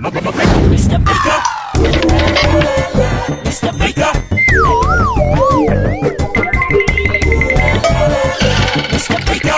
Mr. Baker! Mr. Baker! Mr. Baker!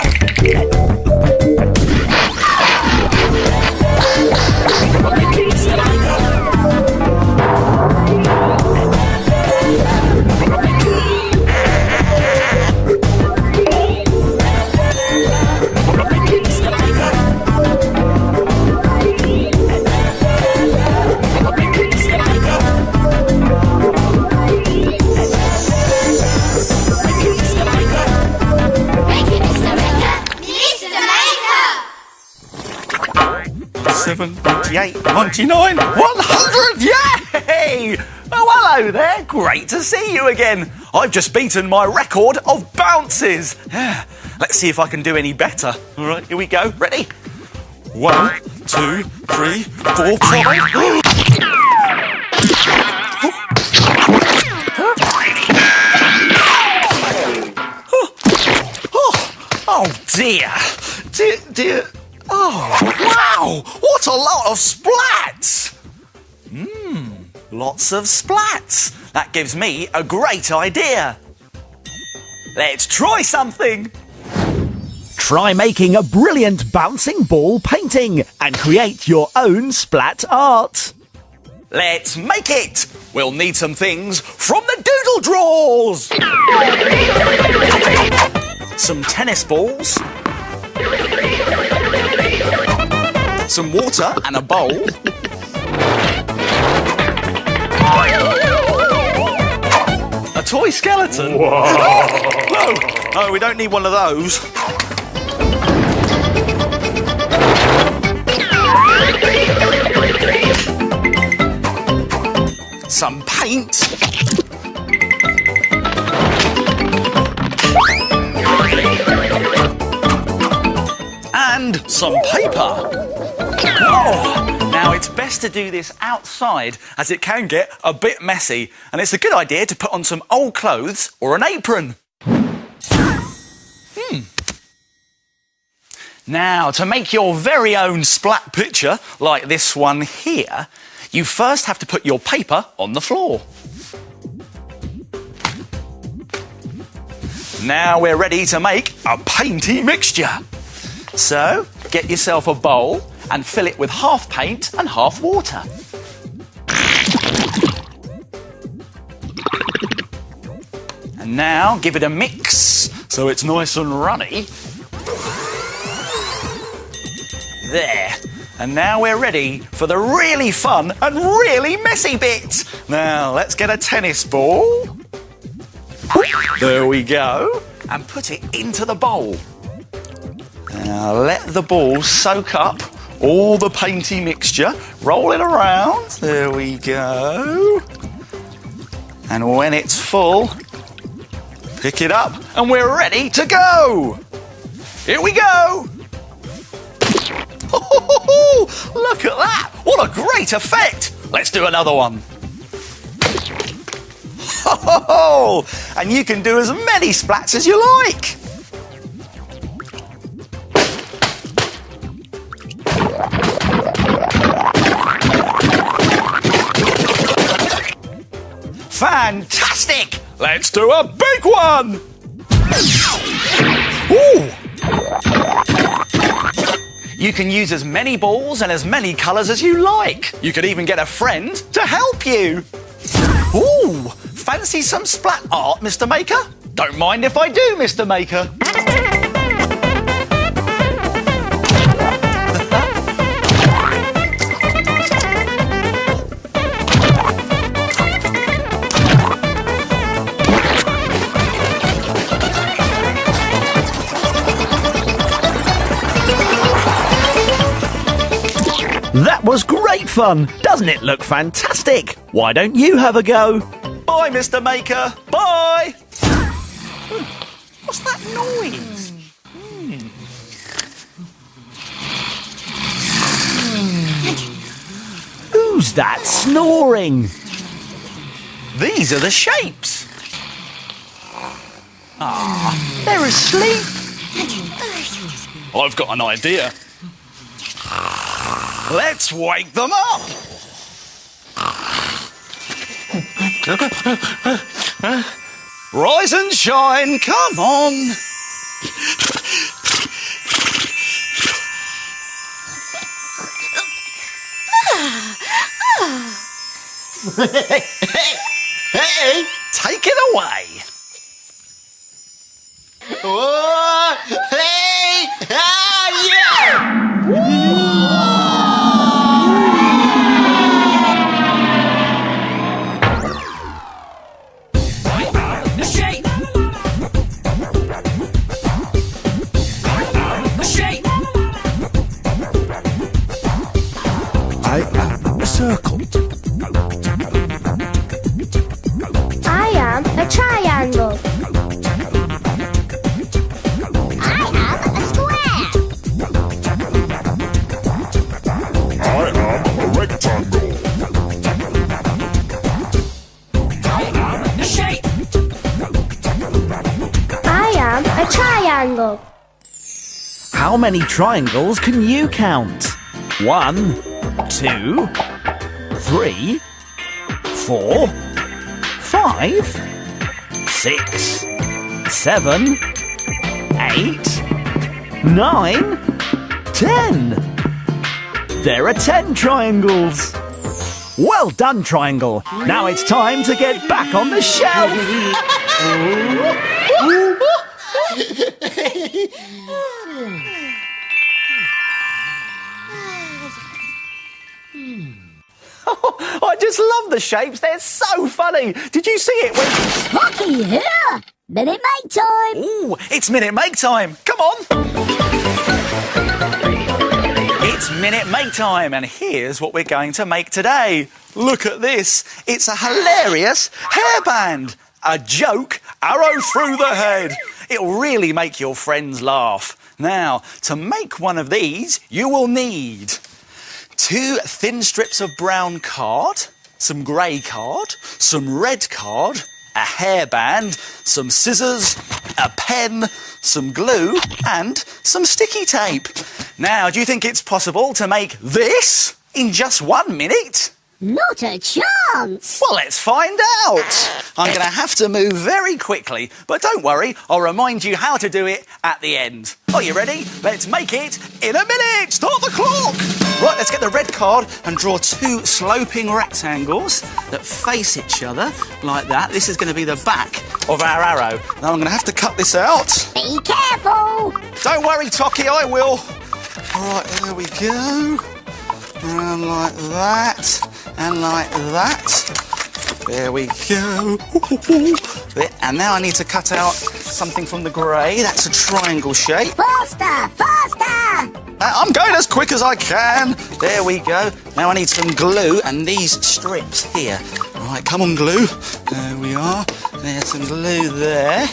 Seven, 98, 99, 100! Yay! Oh, hello there. Great to see you again. I've just beaten my record of bounces. Let's see if I can do any better. All right, here we go. Ready? 1, 2, 3, 4, 5. Oh dear. Dear. Oh, wow! What a lot of splats! Lots of splats. That gives me a great idea. Let's try something. Try making a brilliant bouncing ball painting and create your own splat art. Let's make it. We'll need some things from the doodle drawers. Some tennis balls. Some water and a bowl. A toy skeleton. Whoa. Oh, we don't need one of those. Some paint. And some paper. Oh, now it's best to do this outside as it can get a bit messy, and it's a good idea to put on some old clothes or an apron. Now, to make your very own splat picture, like this one here, you first have to put your paper on the floor. Now we're ready to make a painty mixture. So, get yourself a bowl and fill it with half paint and half water. And now give it a mix so it's nice and runny. There. And now we're ready for the really fun and really messy bit. Now, let's get a tennis ball. There we go. And put it into the bowl. Now, let the ball soak up all the painty mixture. Roll it around. There we go. And when it's full, pick it up and we're ready to go. Here we go. Look at that! What a great effect! Let's do another one. And you can do as many splats as you like. Fantastic! Let's do a big one! Ooh! You can use as many balls and as many colours as you like. You could even get a friend to help you. Ooh! Fancy some splat art, Mr. Maker? Don't mind if I do, Mr. Maker. That was great fun! Doesn't it look fantastic? Why don't you have a go? Bye, Mr. Maker. Bye! What's that noise? Who's that snoring? These are the shapes. They're asleep. I've got an idea. Let's wake them up. Rise and shine, come on. Hey! Take it away. Whoa! Hey! Ah, yeah! The shape. The shape. I am a circle. I am a triangle. I am a square. I am a rectangle. The shape. I am a triangle. How many triangles can you count? 1, 2, 3, 4, 5, 6, 7, 8, 9, 10. There are 10 triangles. Well done, Triangle. Now it's time to get back on the shelf. I just love the shapes. They're so funny. Did you see it? Hockey here. Minute Maid time. Ooh, it's Minute Make time. Come on. It's Minute Make time, and here's what we're going to make today. Look at this. It's a hilarious hairband. A joke arrow through the head. It'll really make your friends laugh. Now, to make one of these, you will need 2 thin strips of brown card, some grey card, some red card, a hairband, some scissors, a pen, some glue, and some sticky tape. Now, do you think it's possible to make this in just 1 minute? Not a chance. Well, let's find out. I'm going to have to move very quickly, but don't worry, I'll remind you how to do it at the end. Are you ready? Let's make it in a minute. Start the clock. Right, let's get the red card and draw 2 sloping rectangles that face each other like that. This is going to be the back of our arrow. Now I'm going to have to cut this out. Be careful. Don't worry, Tocky, I will. All right, there we go. And like that. And like that. There we go. And now I need to cut out something from the grey. That's a triangle shape. Faster, faster. I'm going as quick as I can. There we go. Now I need some glue and these strips here. All right, come on, glue. There we are. There's some glue there.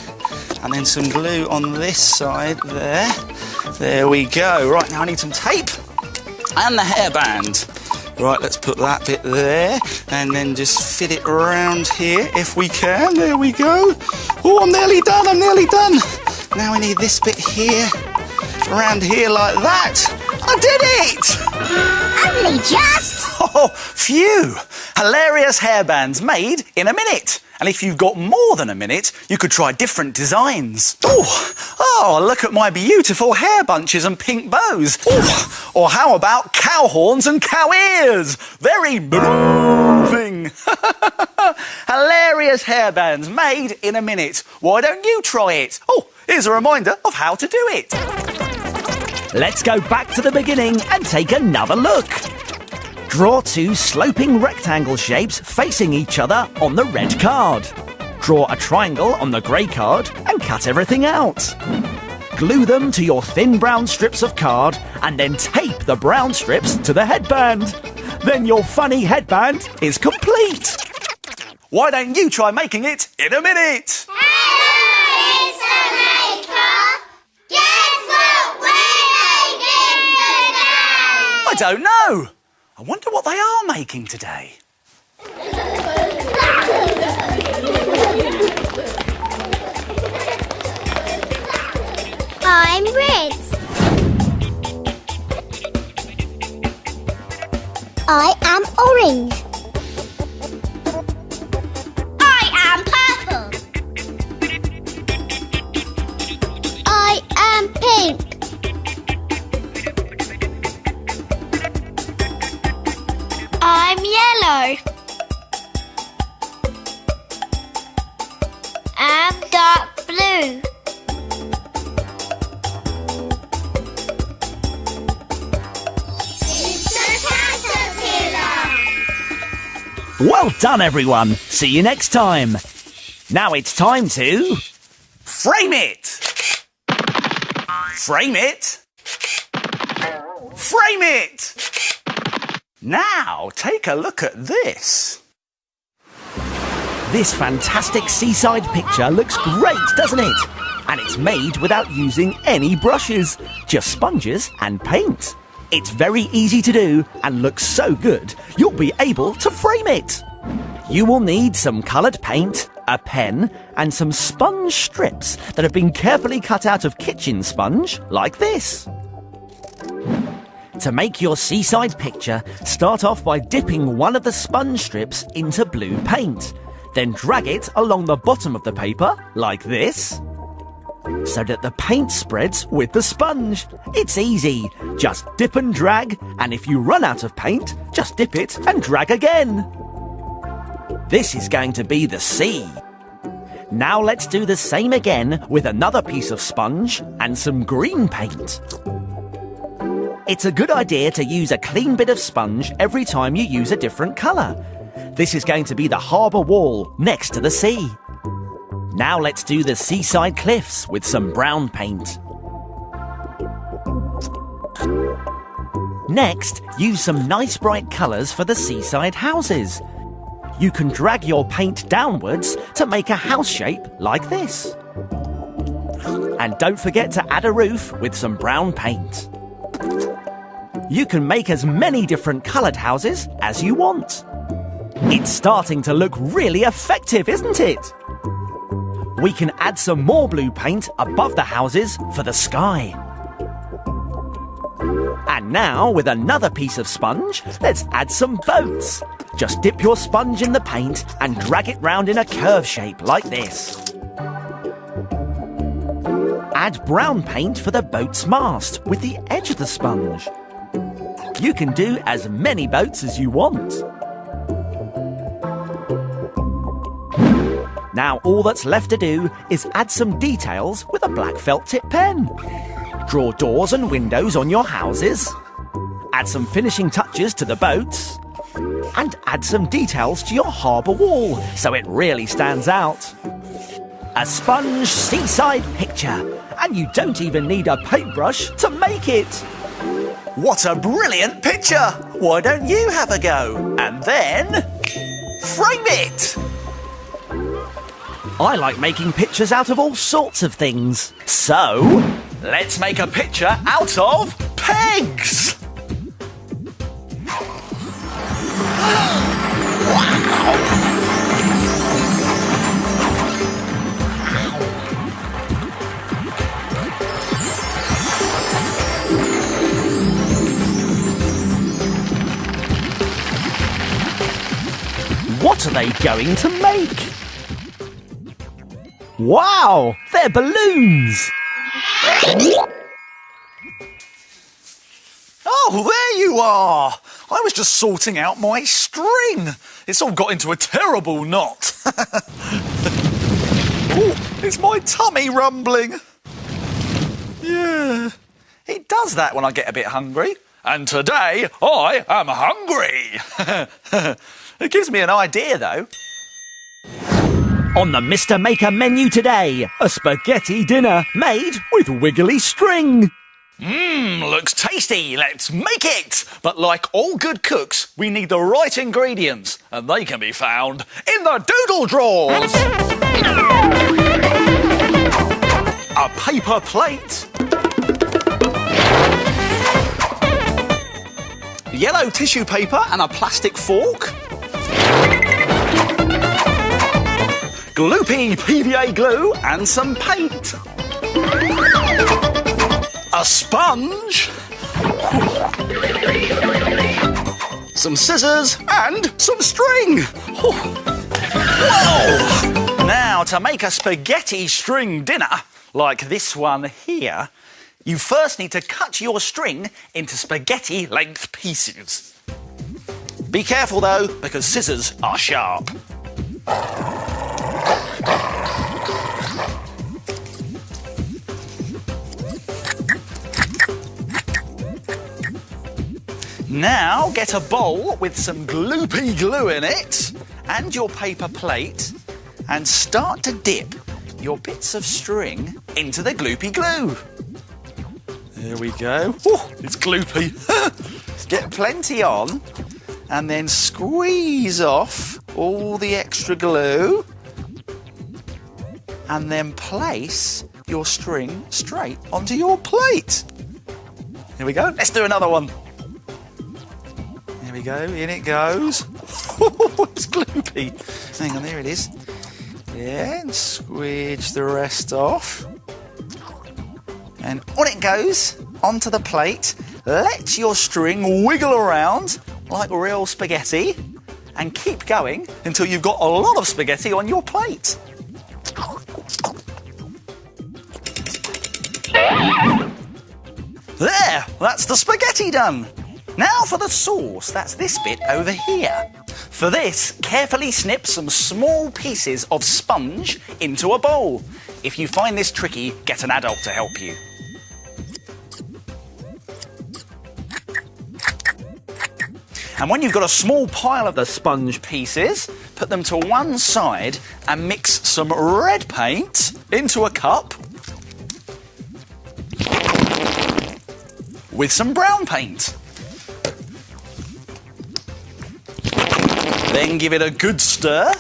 And then some glue on this side there. There we go. Right, now I need some tape and the hairband. Right, let's put that bit there and then just fit it around here if we can. There we go. Oh, I'm nearly done, Now we need this bit here, around here like that. I did it! Only just. Oh, phew. Hilarious hairbands made in a minute. And if you've got more than a minute, you could try different designs. Oh, look at my beautiful hair bunches and pink bows. Ooh, or how about cow horns and cow ears? Very moving. Hilarious hairbands made in a minute. Why don't you try it? Oh, here's a reminder of how to do it. Let's go back to the beginning and take another look. Draw 2 sloping rectangle shapes facing each other on the red card. Draw a triangle on the grey card and cut everything out. Glue them to your thin brown strips of card and then tape the brown strips to the headband. Then your funny headband is complete. Why don't you try making it in a minute? Hello, Mr. Maker. Guess what we're making today? I don't know. I wonder what they are making today. I'm red. I am orange. I am purple. I am pink. I'm yellow. I'm dark blue. It's a caterpillar. Well done, everyone. See you next time. Now it's time to... Frame it! Frame it! Frame it! Now, take a look at this. This fantastic seaside picture looks great, doesn't it? And it's made without using any brushes, just sponges and paint. It's very easy to do and looks so good, you'll be able to frame it. You will need some coloured paint, a pen, and some sponge strips that have been carefully cut out of kitchen sponge, like this. To make your seaside picture, start off by dipping one of the sponge strips into blue paint. Then drag it along the bottom of the paper, like this, so that the paint spreads with the sponge. It's easy. Just dip and drag, and if you run out of paint, just dip it and drag again. This is going to be the sea. Now let's do the same again with another piece of sponge and some green paint. It's a good idea to use a clean bit of sponge every time you use a different colour. This is going to be the harbour wall next to the sea. Now let's do the seaside cliffs with some brown paint. Next, use some nice bright colours for the seaside houses. You can drag your paint downwards to make a house shape like this. And don't forget to add a roof with some brown paint. You can make as many different coloured houses as you want. It's starting to look really effective, isn't it? We can add some more blue paint above the houses for the sky. And now, with another piece of sponge, let's add some boats. Just dip your sponge in the paint and drag it round in a curve shape like this. Add brown paint for the boat's mast with the edge of the sponge. You can do as many boats as you want. Now all that's left to do is add some details with a black felt tip pen. Draw doors and windows on your houses. Add some finishing touches to the boats. And add some details to your harbour wall so it really stands out. A sponge seaside picture, and you don't even need a paintbrush to make it. What a brilliant picture! Why don't you have a go? And then... frame it! I like making pictures out of all sorts of things. So, let's make a picture out of pegs! what are they going to make? Wow, they're balloons! Oh, there you are! I was just sorting out my string. It's all got into a terrible knot. Oh, it's my tummy rumbling. Yeah, it does that when I get a bit hungry. And today, I am hungry. It gives me an idea, though. On the Mr. Maker menu today, a spaghetti dinner made with wiggly string. Looks tasty. Let's make it. But like all good cooks, we need the right ingredients, and they can be found in the doodle drawers. A paper plate. Yellow tissue paper and a plastic fork. Gloopy PVA glue and some paint. A sponge. some scissors, and some string. Whoa! Now, to make a spaghetti string dinner, like this one here, you first need to cut your string into spaghetti length pieces. Be careful though, because scissors are sharp. Now get a bowl with some gloopy glue in it and your paper plate and start to dip your bits of string into the gloopy glue. There we go. Oh, it's gloopy. Get plenty on and then squeeze off all the extra glue and then place your string straight onto your plate. Here we go. Let's do another one. There we go, in it goes. It's gloopy. Hang on, there it is. Yeah, and squeeze the rest off. And on it goes, onto the plate. Let your string wiggle around like real spaghetti and keep going until you've got a lot of spaghetti on your plate. There, that's the spaghetti done. Now for the sauce, that's this bit over here. For this, carefully snip some small pieces of sponge into a bowl. If you find this tricky, get an adult to help you. And when you've got a small pile of the sponge pieces, put them to one side and mix some red paint into a cup with some brown paint. Then give it a good stir.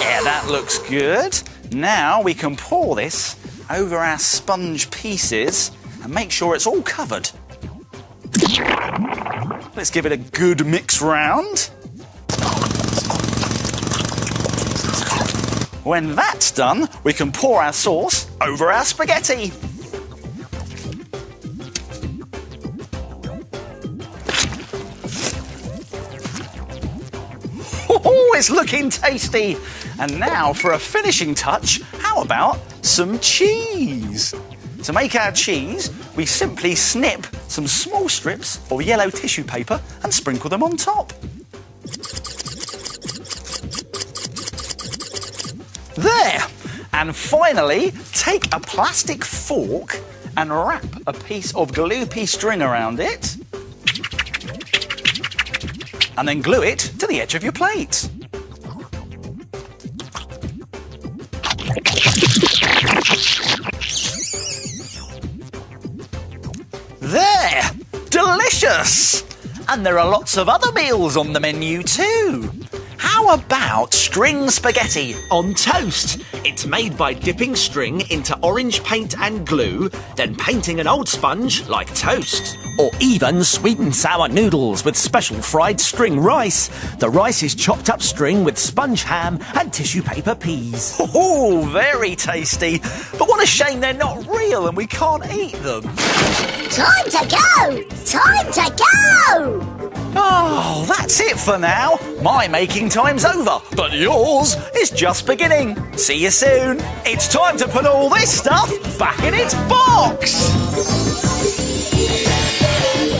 Yeah, that looks good. Now we can pour this over our sponge pieces and make sure it's all covered. Let's give it a good mix round. When that's done, we can pour our sauce over our spaghetti. Oh, it's looking tasty. And now for a finishing touch, how about some cheese? To make our cheese, we simply snip some small strips of yellow tissue paper and sprinkle them on top. There! And finally, take a plastic fork and wrap a piece of gloopy string around it. And then glue it to the edge of your plate. There! Delicious! And there are lots of other meals on the menu too. How about string spaghetti On toast. It's made by dipping string into orange paint and glue, then painting an old sponge like toast. Or even sweet and sour noodles with special fried string rice. The rice is chopped up string with sponge ham and tissue paper peas. Oh, very tasty. But what a shame they're not real and we can't eat them. Time to go! Time to go! Oh, that's it for now. My making time's over, but yours is just beginning. See you soon. It's time to put all this stuff back in its box.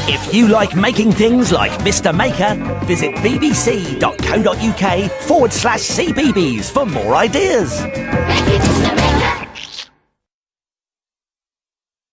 If you like making things like Mr. Maker, visit bbc.co.uk/cbbs for more ideas.